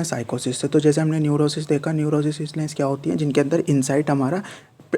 हैं साइकोसिस से। तो जैसे हमने न्यूरोसिस देखा, न्यूरोसिस इलनेस क्या होती है, जिनके अंदर इंसाइट हमारा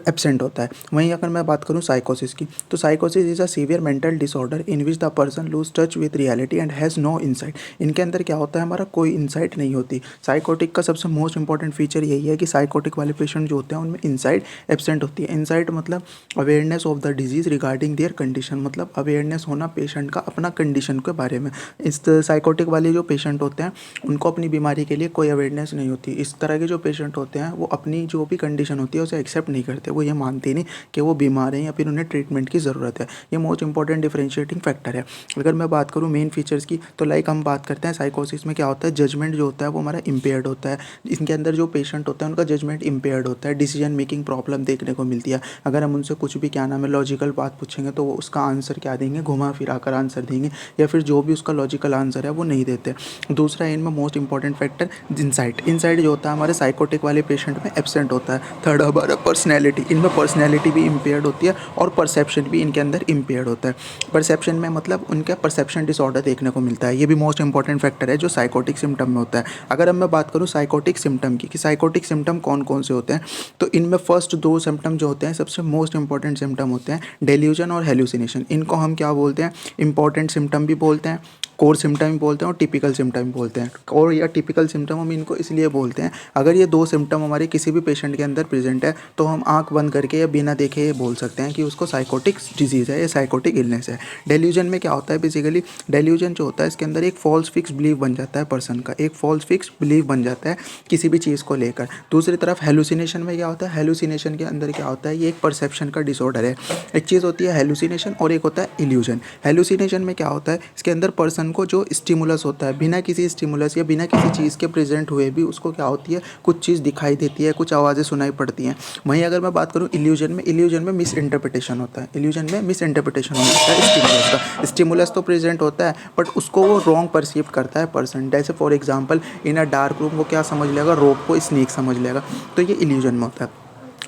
एब्सेंट होता है। वहीं अगर मैं बात करूं साइकोसिस की, तो साइकोसिस is a severe mental disorder in which the person lose touch with reality and has no insight. इनके अंदर क्या होता है, हमारा कोई इंसाइट नहीं होती। साइकोटिक का सबसे मोस्ट इंपॉर्टेंट फीचर यही है कि साइकोटिक वाले पेशेंट जो होते हैं उनमें इंसाइट एब्सेंट होती है। इंसाइट मतलब awareness of the disease regarding their condition, मतलब अवेयरनेस होना पेशेंट का अपना कंडीशन के बारे में। इस साइकोटिक वाले जो पेशेंट होते हैं उनको अपनी बीमारी के लिए कोई अवेयरनेस नहीं होती। इस तरह के जो पेशेंट होते हैं वो अपनी जो भी कंडीशन होती है उसे एक्सेप्ट नहीं करते, वो ये मानते नहीं कि वो बीमार हैं या फिर उन्हें ट्रीटमेंट की ज़रूरत है। ये मोस्ट इंपॉर्टेंट डिफरेंशिएटिंग फैक्टर है। अगर मैं बात करूँ मेन फीचर्स की, तो लाइक हम बात करते हैं साइकोसिस में क्या होता है, जजमेंट जो होता है वो हमारा इम्पेयर्ड होता है। इनके अंदर जो पेशेंट होता है उनका जजमेंट इम्पेयर्ड होता है, डिसीजन मेकिंग प्रॉब्लम देखने को मिलती है। अगर हम उनसे कुछ भी क्या नाम है लॉजिकल बात पूछेंगे तो वो उसका आंसर क्या देंगे, घुमा फिरा कर आंसर देंगे, या फिर जो भी उसका लॉजिकल आंसर है वो नहीं देते। दूसरा इनमें most important factor insight. Insight जो होता है हमारे साइकोटिक वाले पेशेंट में एब्सेंट होता है। थर्ड हमारा पर्सनैलिटी, इनमें पर्सनैलिटी भी इम्पेयर्ड होती है और परसेप्शन भी इनके अंदर इम्पेयर्ड होता है। परसेप्शन में मतलब उनका परसेप्शन डिसऑर्डर देखने को मिलता है। ये भी मोस्ट इंपॉर्टेंट फैक्टर है जो साइकोटिक सिम्टम में होता है। अगर अब मैं बात करूँ साइकोटिक सिम्टम की, कि साइकोटिक सिम्टम कौन कौन से होते हैं, तो इनमें फर्स्ट दो सिम्टम जो होते हैं सबसे मोस्ट इंपॉर्टेंट सिम्टम होते हैं डेल्यूजन और हेलुसिनेशन। इनको हम क्या बोलते हैं, इंपॉर्टेंट सिम्टम भी बोलते हैं, कोर सिम्टम भी बोलते हैं और टिपिकल सिम्टम भी बोलते हैं। कोर या टिपिकल सिम्टम हम इनको इसलिए बोलते हैं, अगर ये दो सिम्टम हमारे किसी भी पेशेंट के अंदर प्रेजेंट है तो हम आंख बंद करके या बिना देखे ये बोल सकते हैं कि उसको साइकोटिक डिजीज़ है या साइकोटिक इलनेस है। डेल्यूजन में क्या होता है, बेसिकली डेल्यूजन जो होता है इसके अंदर एक फॉल्स फिक्स बिलीव बन जाता है पर्सन का, एक फॉल्स फिक्स बिलीव बन जाता है किसी भी चीज़ को लेकर। दूसरी तरफ हेलुसिनेशन में क्या होता है, हेलुसिनेशन के अंदर क्या होता है, ये एक परसेप्शन का डिसऑर्डर है। एक चीज़ होती है हेलुसिनेशन और एक होता है इल्यूजन। हेलुसिनेशन में क्या होता है, इसके अंदर पर्सन को जो स्टिमुलस होता है, बिना किसी स्टिमुलस या बिना किसी चीज़ के प्रेजेंट हुए भी उसको क्या होती है, कुछ चीज़ दिखाई देती है, कुछ आवाज़ें सुनाई पड़ती हैं। वहीं अगर मैं बात करूँ इल्यूजन में मिस इंटरप्रिटेशन होता है। इल्यूजन में मिस इंटरप्रिटेशन होता है स्टिमुलस का। स्टिमुलस तो प्रेजेंट होता है बट उसको वो रॉन्ग परसीव करता है पर्सन। जैसे for example in a dark room वो क्या समझ लेगा, रोप को स्नेक समझ लेगा, तो ये इल्यूजन में होता है।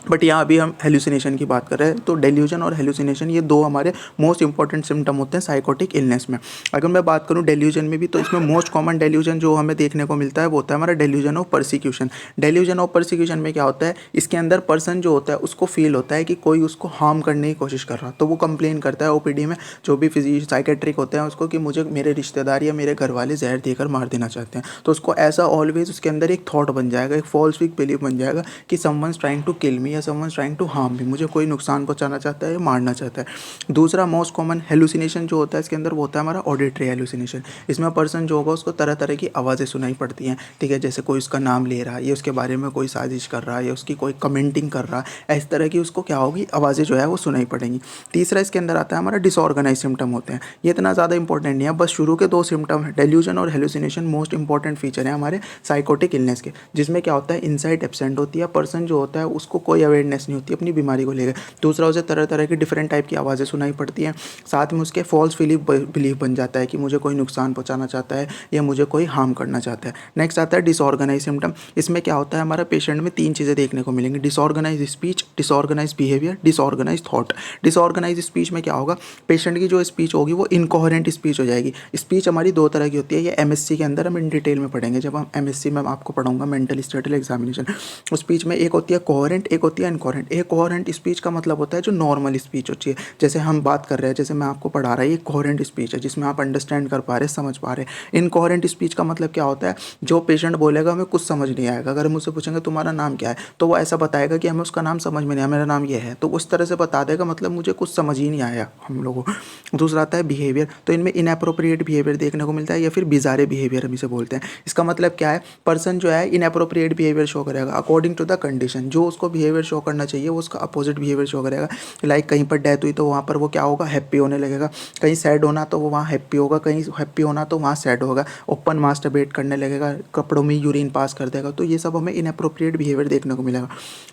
बट यहाँ अभी हम हेलुसिनेशन की बात कर रहे हैं, तो डेल्यूजन और हेलुसिनेशन ये दो हमारे मोस्ट इंपॉर्टेंट सिम्टम होते हैं साइकोटिक इलनेस में। अगर मैं बात करूँ डेल्यूजन में भी, तो इसमें मोस्ट कॉमन डेल्यूजन जो हमें देखने को मिलता है वो होता है हमारा delusion of persecution. Delusion of persecution में क्या होता है, इसके अंदर पर्सन जो होता है उसको फील होता है कि कोई उसको हार्म करने की कोशिश कर रहा, तो वो कंप्लेन करता है ओपीडी में, जो भी साइकेट्रिक होते हैं उसको, कि मुझे मेरे रिश्तेदार या मेरे घर वाले जहर देकर मार देना चाहते हैं। तो उसको ऐसा ऑलवेज उसके अंदर एक थॉट बन जाएगा, एक फॉल्स फिक बिलीव बन जाएगा कि समवंस ट्राइंग टू किल मी या समवंस ट्राइंग टू हार्म भी, मुझे कोई नुकसान पहुंचाना चाहता है या मारना चाहता है। दूसरा मोस्ट कॉमन हेलुसिनेशन जो होता है इसके अंदर वो होता है हमारा ऑडिटरी हेलुसिनेशन। इसमें पर्सन जो होगा उसको तरह तरह की आवाज़ें सुनाई पड़ती हैं, ठीक है, जैसे कोई उसका नाम ले रहा है या उसके बारे में कोई साजिश कर रहा है या उसकी कोई कमेंटिंग कर रहा है, इस तरह की उसको क्या होगी, आवाज़ें जो है वो सुनाई पड़ेंगी। तीसरा इसके अंदर आता है हमारा डिसऑर्गेनाइज सिम्टम होते हैं। ये इतना ज़्यादा इंपॉर्टेंट नहीं है, बस शुरू के दो सिम्टम है डेल्यूजन और हेलुसिनेशन, मोस्ट इंपॉर्टेंट फीचर है हमारे साइकोटिक इलनेस के, जिसमें क्या होता है इंसाइट एब्सेंट होती है, पर्सन जो होता है उसको कोई अवेयरनेस नहीं होती अपनी बीमारी को लेकर। दूसरा उसे तरह तरह की डिफरेंट टाइप की आवाज़ें सुनाई पड़ती हैं, साथ में उसके फॉल्स बिलीव बन जाता है कि मुझे कोई नुकसान पहुंचाना चाहता है या मुझे कोई हार्म करना चाहता है। नेक्स्ट आता है डिसऑर्गेनाइज सिम्टम। इसमें क्या होता है, हमारा पेशेंट में तीन चीज़ें देखने को मिलेंगी, disorganise speech, disorganise behaviour, disorganise thought. Disorganise speech में क्या होगा, पेशेंट की जो स्पीच होगी वो इनकोहेरेंट स्पीच हो जाएगी। स्पीच हमारी दो तरह की होती है, ये एमएससी के अंदर हम इन डिटेल में पढ़ेंगे, जब हम एमएससी में आपको पढ़ाऊंगा मेंटल स्टेटल एग्जामिनेशन। उस स्पीच में एक होती है कोहेरेंट, एक होती है इनकोहेरेंट। एक कोहेरेंट स्पीच का मतलब होता है जो नॉर्मल स्पीच होती है, जैसे हम बात कर रहे हैं, जैसे मैं आपको पढ़ा रहा है, ये कोहेरेंट स्पीच है जिसमें आप अंडरस्टैंड कर पा रहे, समझ पा रहे। इनकोहेरेंट स्पीच का मतलब क्या होता है, जो पेशेंट बोलेगा हमें कुछ समझ नहीं आएगा। अगर हम उससे पूछेंगे तुम्हारा नाम क्या है, तो वो ऐसा बताएगा कि हमें उसका नाम समझ में नहीं आया, मेरा नाम ये है, तो उस तरह से बता देगा, मतलब मुझे कुछ समझ ही नहीं आया हम लोगों को। दूसरा आता है बिहेवियर, तो इनमें इनएप्रोप्रिएट बिहेवियर देखने को मिलता है या फिर बिजारे बिहेवियर हम इसे बोलते हैं। इसका मतलब क्या है, पर्सन जो है इनएप्रोप्रिएट बिहेवियर शो करेगा अकॉर्डिंग टू द कंडीशन, जो उसको बिहेवियर शो करना चाहिए वो उसका अपोजिट बिहेवियर शो करेगा। लाइक कहीं पर डेथ हुई तो वहाँ पर वो क्या होगा, हैप्पी होने लगेगा, कहीं सैड होना तो वो वहाँ हैप्पी होगा, कहीं हैप्पी होना तो वहाँ सैड होगा, ओपन मास्टरबेट करने लगेगा, कपड़ों में यूरिन पास कर देगा, तो ये सब हमें इनएप्रोप्रिएट बिहेवियर देखने को मिलेगा।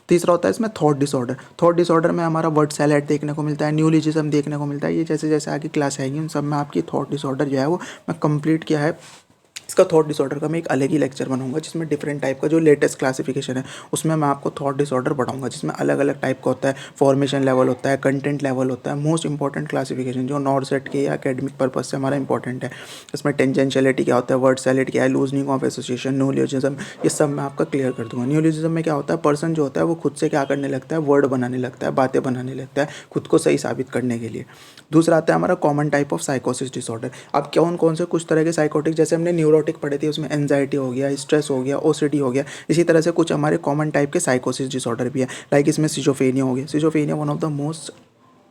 तीसरा होता है इसमें थॉट डिसऑर्डर। थॉट डिसऑर्डर में हमारा वर्ड सैलेड देखने को मिलता है, न्यूलिजिज्म देखने को मिलता है। ये जैसे जैसे आगे क्लास आएगी उन सब में आपकी थॉट डिसऑर्डर जो है वो मैं कंप्लीट किया है इसका थॉट डिसऑर्डर का मैं एक अलग ही लेक्चर बनाऊंगा, जिसमें डिफरेंट टाइप का जो लेटेस्ट क्लासिफिकेशन है उसमें मैं आपको थॉट डिसऑर्डर पढ़ाऊंगा, जिसमें अलग अलग टाइप का होता है, फॉर्मेशन लेवल होता है, कंटेंट लेवल होता है, मोस्ट इंपॉर्टेंट क्लासिफिकेशन जो नॉर्सेट के या एकेडमिक पर्पज से हमारा इंपॉर्टेंट है। इसमें टेंजेंशियलिटी क्या होता है, वर्ड सैलिड क्या है, लूजनिंग ऑफ एसोसिएशन, न्यूलियोजिज्म, ये सब मैं आपका क्लियर कर दूंगा। न्यूलियोजिज्म में क्या होता है, पर्सन जो होता है वो खुद से क्या करने लगता है, वर्ड बनाने लगता है, बातें बनाने लगता है खुद को सही साबित करने के लिए। दूसरा आता है हमारा कॉमन टाइप ऑफ साइकोसिस डिसऑर्डर। अब कौन कौन से कुछ तरह के साइकोटिक, जैसे हमने न्यूरोटिक पढ़े थे उसमें एंजाइटी हो गया, स्ट्रेस हो गया, ओसीडी हो गया, इसी तरह से कुछ हमारे कॉमन टाइप के साइकोसिस डिसऑर्डर भी है। लाइक इसमें सिजोफेनिया हो गया। Schizophrenia one of the most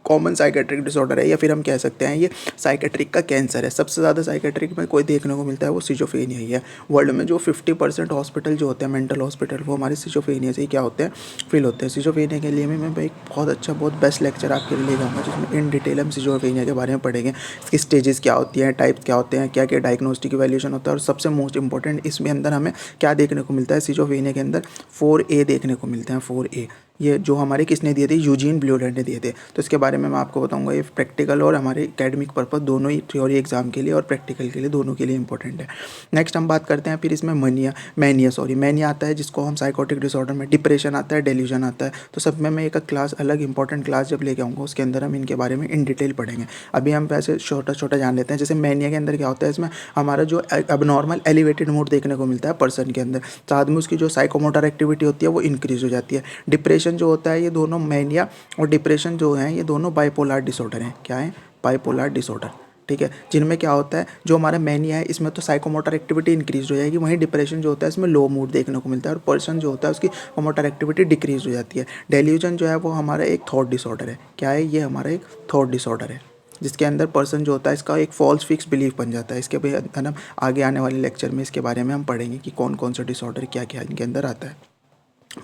common psychiatric disorder है, या फिर हम कह सकते हैं ये साइकेट्रिक का कैंसर है। सबसे ज़्यादा साइकेट्रिक में कोई देखने को मिलता है वो सिजोफेनिया ही है। वर्ल्ड में जो 50% हॉस्पिटल जो होते हैं मेंटल हॉस्पिटल, वो हमारे सिजोफेनिया से ही क्या होते हैं, फिल होते हैं। सिजोफेनिया के लिए मैं एक बहुत अच्छा, बहुत बेस्ट लेक्चर आपके लिए लेकर आऊँगा, जिसमें इन डिटेल हम सिजोफेनिया के बारे में पढ़ेंगे, इसकी स्टेजेस क्या होती हैं, टाइप क्या होते हैं, क्या क्या डायग्नोस्टिक इवैल्यूएशन होता है, और सबसे मोस्ट इंपॉर्टेंट इसमें अंदर हमें क्या देखने को मिलता है, सिजोफेनिया के अंदर 4A देखने को मिलते हैं। 4A ये जो हमारे किसने दिए थे, यूजीन ब्लूलैंड ने दिए थे। तो इसके बारे में मैं आपको बताऊंगा। ये प्रैक्टिकल और हमारे एकेडमिक पर्पस दोनों ही, थ्योरी एग्जाम के लिए और प्रैक्टिकल के लिए, दोनों के लिए इंपॉर्टेंट है। नेक्स्ट हम बात करते हैं फिर इसमें मैनिया आता है, जिसको हम साइकोटिक डिसऑर्डर में, डिप्रेशन आता है, डेल्यूजन आता है। तो सब में मैं एक क्लास, अलग इंपॉर्टेंट क्लास जब लेके आऊँगा उसके अंदर हम इनके बारे में इन डिटेल पढ़ेंगे। अभी हम वैसे छोटा छोटा जान लेते हैं। जैसे मैनिया के अंदर क्या होता है, इसमें हमारा जो अबनॉर्मल एलिवेटेड मूड देखने को मिलता है पर्सन के अंदर, साथ में उसकी जो साइकोमोटर एक्टिविटी होती है वो इंक्रीज हो जाती है। डिप्रेशन जो होता है, ये दोनों मैनिया और डिप्रेशन जो है ये दोनों बाइपोलर डिसऑर्डर हैं। क्या है, बाइपोलर डिसऑर्डर, ठीक है। जिनमें क्या होता है, जो हमारा मैनिया है इसमें तो साइकोमोटर एक्टिविटी इंक्रीज हो जाएगी, वहीं डिप्रेशन जो होता है इसमें लो मूड देखने को मिलता है और पर्सन जो होता है उसकी मोटर एक्टिविटी डिक्रीज हो जाती है। डेल्यूजन जो है वो हमारा एक थॉट डिसऑर्डर है। क्या है, ये हमारा एक थॉट डिसऑर्डर है, जिसके अंदर पर्सन जो होता है इसका एक फॉल्स फिक्स बिलीफ बन जाता है। इसके बाद हम आगे आने वाले लेक्चर में इसके बारे में हम पढ़ेंगे कि कौन कौन सा डिसऑर्डर क्या क्या इनके अंदर आता है।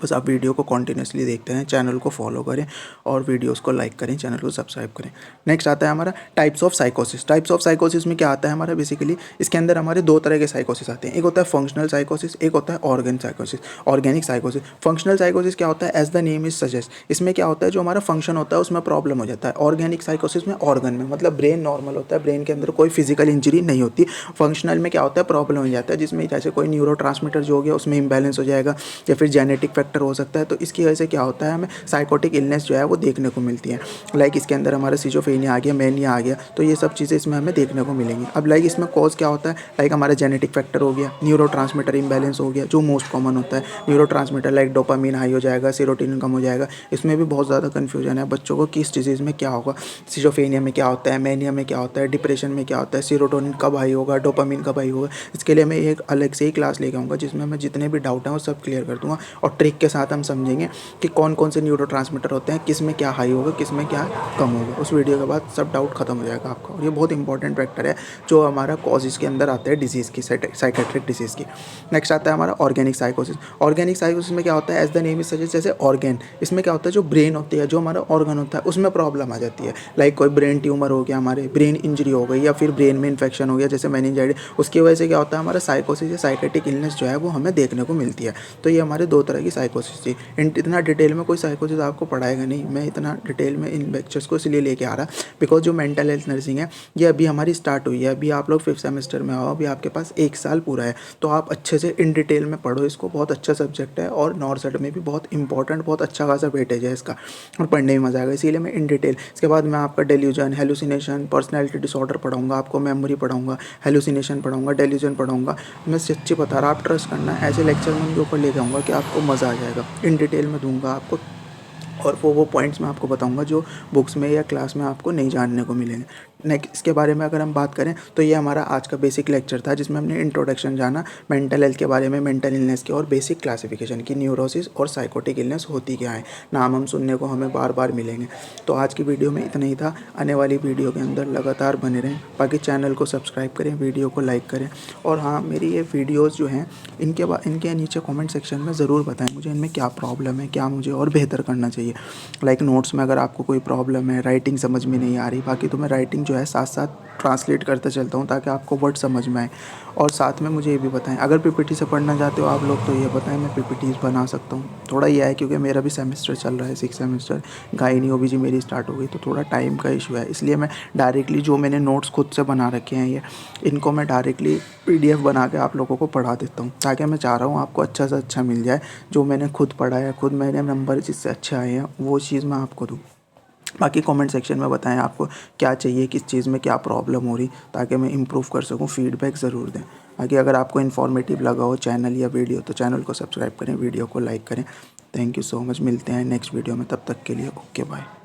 बस आप वीडियो को कॉन्टिन्यूसली देखते रहें, चैनल को फॉलो करें और वीडियोस को लाइक करें, चैनल को सब्सक्राइब करें। नेक्स्ट आता है हमारा टाइप्स ऑफ साइकोसिस। टाइप्स ऑफ साइकोसिस में क्या आता है हमारा, बेसिकली इसके अंदर हमारे दो तरह के साइकोसिस आते हैं। एक होता है फंक्शनल साइकोसिस, एक होता है ऑर्गेनिक साइकोसिस। फंक्शनल साइकोसिस क्या होता है, as the name is suggest, इसमें क्या होता है जो हमारा फंक्शन होता है उसमें प्रॉब्लम हो जाता है। ऑर्गेनिक साइकोसिस में ऑर्गन में, मतलब ब्रेन नॉर्मल होता है, ब्रेन के अंदर कोई फिजिकल इंजरी नहीं होती। फंक्शनल में क्या होता है, प्रॉब्लम हो जाता है, जिसमें जैसे कोई न्यूरोट्रांसमीटर जो हो गया उसमें इम्बैलेंस हो जाएगा, या फिर जेनेटिक फैक्टर हो सकता है। तो इसकी वजह से क्या होता है, हमें साइकोटिक इलनेस जो है वो देखने को मिलती है। लाइक इसके अंदर हमारा सिजोफेनिया आ गया, मैनिया आ गया, तो ये सब चीज़ें इसमें हमें देखने को मिलेंगी। अब लाइक इसमें कॉज क्या होता है, लाइक हमारा जेनेटिक फैक्टर हो गया, न्यूरोट्रांसमीटर इम्बैलेंस हो गया, जो मोस्ट कॉमन होता है। न्यूरोट्रांसमीटर लाइक डोपामिन हाई हो जाएगा, सेरोटोनिन कम हो जाएगा। इसमें भी बहुत ज़्यादा कन्फ्यूजन है बच्चों को, किस डिजीज़ में क्या होगा, सिजोफेनिया में क्या होता है, मैनिया में क्या होता है, डिप्रेशन में क्या होता है, सेरोटोनिन कब हाई होगा, डोपामिन कब हाई होगा। इसके लिए मैं एक अलग से ही क्लास लेके आऊँगा, जिसमें मैं जितने भी डाउट हैं वो सब क्लियर कर दूँगा, और ट्रिक के साथ हम समझेंगे कि कौन कौन से न्यूरोट्रांसमीटर होते हैं, किस में क्या हाई होगा, किस में क्या कम होगा। उस वीडियो के बाद सब डाउट खत्म हो जाएगा आपका। और ये बहुत इंपॉर्टेंट फैक्टर है जो हमारा कॉजेज़ के अंदर आता है डिजीज़ की, साइकेट्रिक डिजीज़ की। नेक्स्ट आता है हमारा ऑर्गेनिक साइकोसिस। ऑर्गेनिक साइकोसिस में क्या होता है, as the name is suggest, जैसे ऑर्गेन, इसमें क्या होता है जो ब्रेन होती है, जो हमारा ऑर्गन होता है उसमें प्रॉब्लम आ जाती है। लाइक कोई ब्रेन ट्यूमर हो गया, हमारे ब्रेन इंजरी हो गई, या फिर ब्रेन में इन्फेक्शन हो गया जैसे मेनिंजाइटिस, उसकी वजह से क्या होता है हमारा साइकोसिस या साइकेटिक इलनेस जो है वो हमें देखने को मिलती है। तो ये हमारे दो तरह की साइकोसिस थी। इतना डिटेल में कोई साइकोसिस आपको पढ़ाएगा नहीं, मैं इतना डिटेल में इन लेक्चर्स को इसलिए लेके आ रहा बिकॉज जो मेंटल हेल्थ नर्सिंग है ये अभी हमारी स्टार्ट हुई है। अभी आप लोग 5th सेमेस्टर में आओ, अभी आपके पास 1 साल पूरा है, तो आप अच्छे से इन डिटेल में पढ़ो इसको। बहुत अच्छा सब्जेक्ट है और नॉर्सेट में भी बहुत इंपॉर्टेंट, बहुत अच्छा खासा वेटेज है इसका, और पढ़ने में मजा आएगा, इसीलिए मैं इन डिटेल। इसके बाद मैं आपका डेल्यूजन, हेलुसिनेशन, पर्सनैलिटी डिसऑर्डर पढ़ाऊंगा, आपको मेमोरी पढ़ाऊंगा, हेलुसिनेशन पढ़ाऊंगा, डेल्यूजन पढ़ाऊंगा। मैं सच्ची बता रहा, आप ट्रस्ट करना, ऐसे लेक्चर में उनके ऊपर लेके आऊँगा कि आपको मज़ा आ जाएगा। इन डिटेल में दूंगा आपको, और वो पॉइंट्स मैं आपको बताऊंगा जो बुक्स में या क्लास में आपको नहीं जानने को मिलेंगे। नेक्स्ट इसके बारे में अगर हम बात करें तो ये हमारा आज का बेसिक लेक्चर था, जिसमें हमने इंट्रोडक्शन जाना मेंटल हेल्थ के बारे में, मेंटल इलनेस के, और बेसिक क्लासिफिकेशन की न्यूरोसिस और साइकोटिक इलनेस होती क्या है। नाम हम सुनने को हमें बार बार मिलेंगे। तो आज की वीडियो में इतना ही था। आने वाली वीडियो के अंदर लगातार बने रहें, बाकी चैनल को सब्सक्राइब करें, वीडियो को लाइक करें। और हाँ, मेरी ये वीडियोज़ जो हैं इनके नीचे कॉमेंट सेक्शन में ज़रूर बताएँ मुझे इनमें क्या प्रॉब्लम है, क्या मुझे और बेहतर करना चाहिए। लाइक नोट्स में अगर आपको कोई प्रॉब्लम है, राइटिंग समझ में नहीं आ रही, बाकी तो मैं राइटिंग जो है साथ साथ ट्रांसलेट करते चलता हूँ ताकि आपको वर्ड समझ में आए। और साथ में मुझे ये भी बताएं, अगर पीपीटी से पढ़ना चाहते हो आप लोग तो ये बताएं, मैं पीपीटीज बना सकता हूँ। थोड़ा ये है क्योंकि मेरा भी सेमेस्टर चल रहा है, 6 सेमेस्टर, गायनी ओबीजी मेरी स्टार्ट हो गई, तो थोड़ा टाइम का इशू है। इसलिए मैं डायरेक्टली जो मैंने नोट्स खुद से बना रखे हैं ये, इनको मैं डायरेक्टली पीडीएफ बना के आप लोगों को पढ़ा देता हूँ, ताकि मैं चाह रहा हूँ आपको अच्छा से अच्छा मिल जाए। जो मैंने खुद पढ़ा है, खुद मेरे नंबर जिससे अच्छे आए हैं, वो चीज़ मैं आपको दूँ। बाकी कमेंट सेक्शन में बताएं आपको क्या चाहिए, किस चीज़ में क्या प्रॉब्लम हो रही, ताकि मैं इम्प्रूव कर सकूं। फीडबैक ज़रूर दें। बाकी अगर आपको इन्फॉर्मेटिव लगा हो चैनल या वीडियो तो चैनल को सब्सक्राइब करें, वीडियो को लाइक करें। Thank you so much. मिलते हैं नेक्स्ट वीडियो में, तब तक के लिए ओके बाय।